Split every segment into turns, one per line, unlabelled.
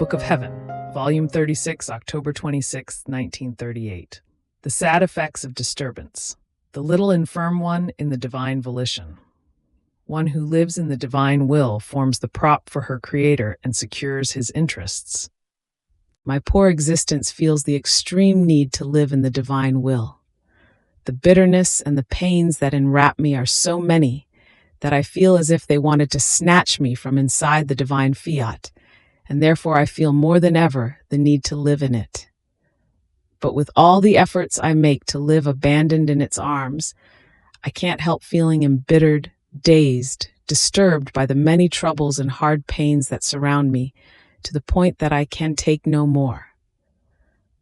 Book of Heaven, Volume 36, October 26, 1938. The Sad Effects of Disturbance. The little infirm one in the Divine Volition. One who lives in the divine will forms the prop for her creator and secures his interests. My poor existence feels the extreme need to live in the divine will. The bitterness and the pains that enwrap me are so many that I feel as if they wanted to snatch me from inside the divine fiat, and therefore I feel more than ever the need to live in it. But with all the efforts I make to live abandoned in its arms, I can't help feeling embittered, dazed, disturbed by the many troubles and hard pains that surround me, to the point that I can take no more.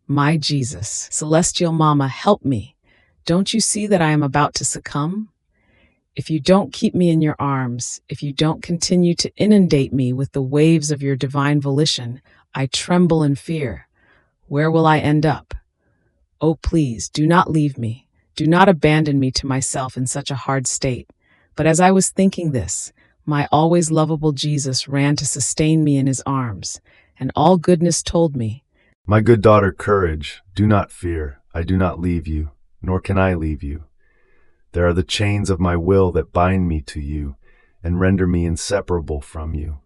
My Jesus, Celestial Mama, help me. Don't you see that I am about to succumb? If you don't keep me in your arms, if you don't continue to inundate me with the waves of your divine volition, I tremble in fear. Where will I end up? Oh, please, do not leave me. Do not abandon me to myself in such a hard state. But as I was thinking this, my always lovable Jesus ran to sustain me in his arms, and all goodness told me,
My good daughter, courage, do not fear. I do not leave you, nor can I leave you. There are the chains of my will that bind me to you and render me inseparable from you.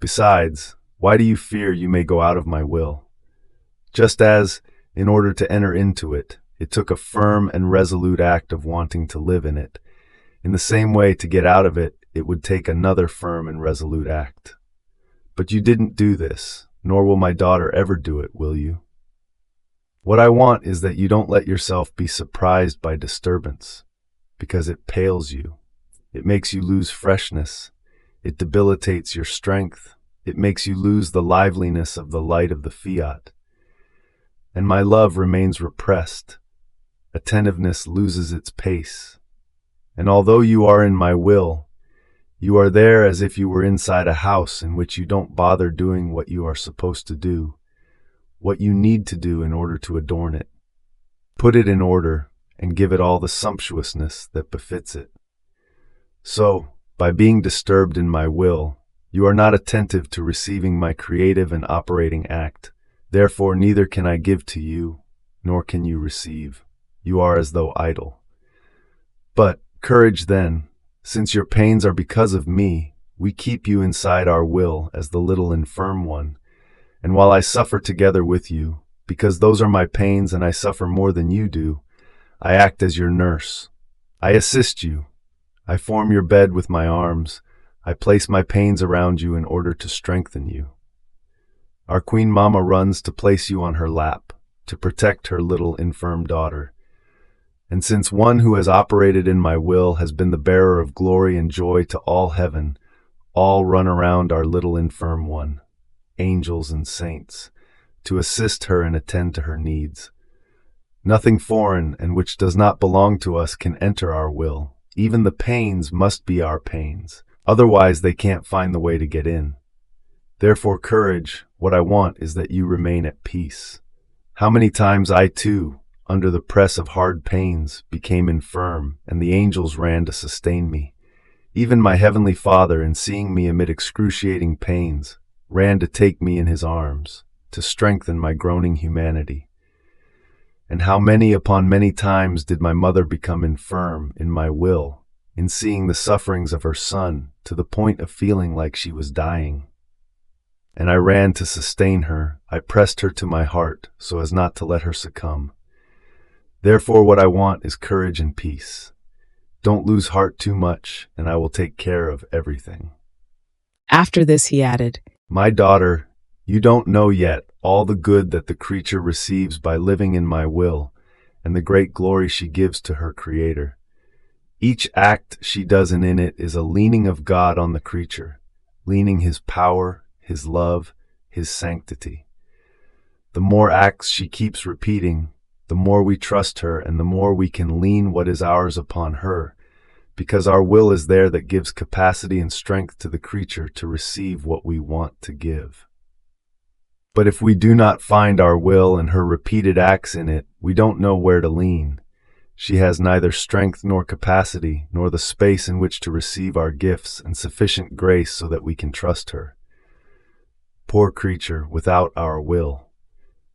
Besides, why do you fear you may go out of my will? Just as, in order to enter into it, it took a firm and resolute act of wanting to live in it, in the same way, to get out of it, it would take another firm and resolute act. But you didn't do this, nor will my daughter ever do it, will you? What I want is that you don't let yourself be surprised by disturbance, because it pales you. It makes you lose freshness. It debilitates your strength. It makes you lose the liveliness of the light of the fiat. And my love remains repressed. Attentiveness loses its pace. And although you are in my will, you are there as if you were inside a house in which you don't bother doing what you are supposed to do, what you need to do in order to adorn it. Put it in order and give it all the sumptuousness that befits it. So, by being disturbed in my will, you are not attentive to receiving my creative and operating act. Therefore, neither can I give to you, nor can you receive. You are as though idle. But, courage then, since your pains are because of me, we keep you inside our will as the little infirm one. And while I suffer together with you, because those are my pains and I suffer more than you do, I act as your nurse. I assist you. I form your bed with my arms. I place my pains around you in order to strengthen you. Our Queen Mama runs to place you on her lap, to protect her little infirm daughter. And since one who has operated in my will has been the bearer of glory and joy to all heaven, all run around our little infirm one, angels and saints, to assist her and attend to her needs. Nothing foreign and which does not belong to us can enter our will. Even the pains must be our pains. Otherwise they can't find the way to get in. Therefore, courage, what I want is that you remain at peace. How many times I too, under the press of hard pains, became infirm, and the angels ran to sustain me. Even my heavenly Father, in seeing me amid excruciating pains, ran to take me in his arms, to strengthen my groaning humanity. And how many upon many times did my mother become infirm in my will, in seeing the sufferings of her son, to the point of feeling like she was dying. And I ran to sustain her. I pressed her to my heart, so as not to let her succumb. Therefore, what I want is courage and peace. Don't lose heart too much, and I will take care of everything.
After this, he added,
My daughter, you don't know yet all the good that the creature receives by living in my will, and the great glory she gives to her Creator. Each act she does in it is a leaning of God on the creature, leaning his power, his love, his sanctity. The more acts she keeps repeating, the more we trust her and the more we can lean what is ours upon her, because our will is there that gives capacity and strength to the creature to receive what we want to give. But if we do not find our will and her repeated acts in it, we don't know where to lean. She has neither strength nor capacity, nor the space in which to receive our gifts and sufficient grace so that we can trust her. Poor creature, without our will.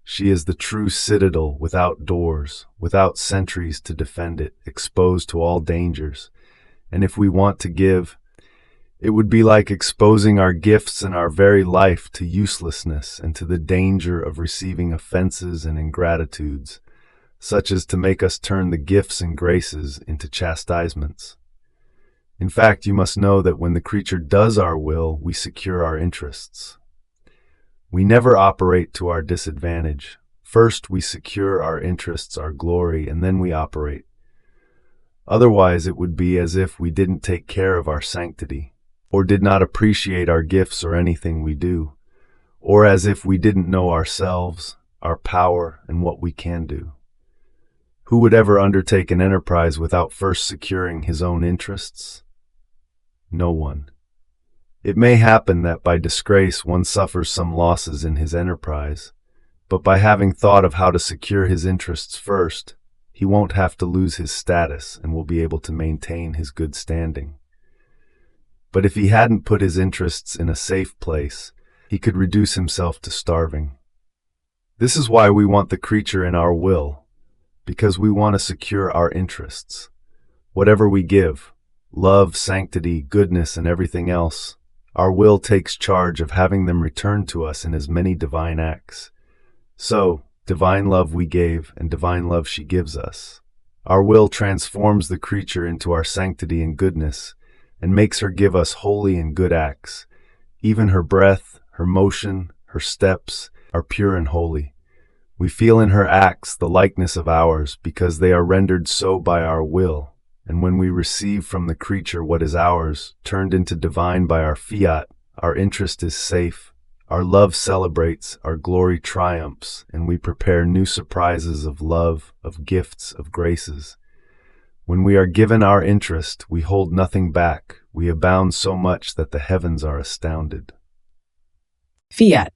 She is the true citadel without doors, without sentries to defend it, exposed to all dangers. And if we want to give, it would be like exposing our gifts and our very life to uselessness and to the danger of receiving offenses and ingratitudes, such as to make us turn the gifts and graces into chastisements. In fact, you must know that when the creature does our will, we secure our interests. We never operate to our disadvantage. First, we secure our interests, our glory, and then we operate. Otherwise, it would be as if we didn't take care of our sanctity, or did not appreciate our gifts or anything we do, or as if we didn't know ourselves, our power, and what we can do. Who would ever undertake an enterprise without first securing his own interests? No one. It may happen that by disgrace one suffers some losses in his enterprise, but by having thought of how to secure his interests first, he won't have to lose his status and will be able to maintain his good standing. But if he hadn't put his interests in a safe place, he could reduce himself to starving. This is why we want the creature in our will, because we want to secure our interests. Whatever we give, love, sanctity, goodness, and everything else, our will takes charge of having them returned to us in as many divine acts. So, divine love we gave, and divine love she gives us. Our will transforms the creature into our sanctity and goodness, and makes her give us holy and good acts. Even her breath, her motion, her steps are pure and holy. We feel in her acts the likeness of ours, because they are rendered so by our will. And when we receive from the creature what is ours, turned into divine by our fiat, our interest is safe, our love celebrates, our glory triumphs, and we prepare new surprises of love, of gifts, of graces. When we are given our interest, we hold nothing back, we abound so much that the heavens are astounded.
Fiat.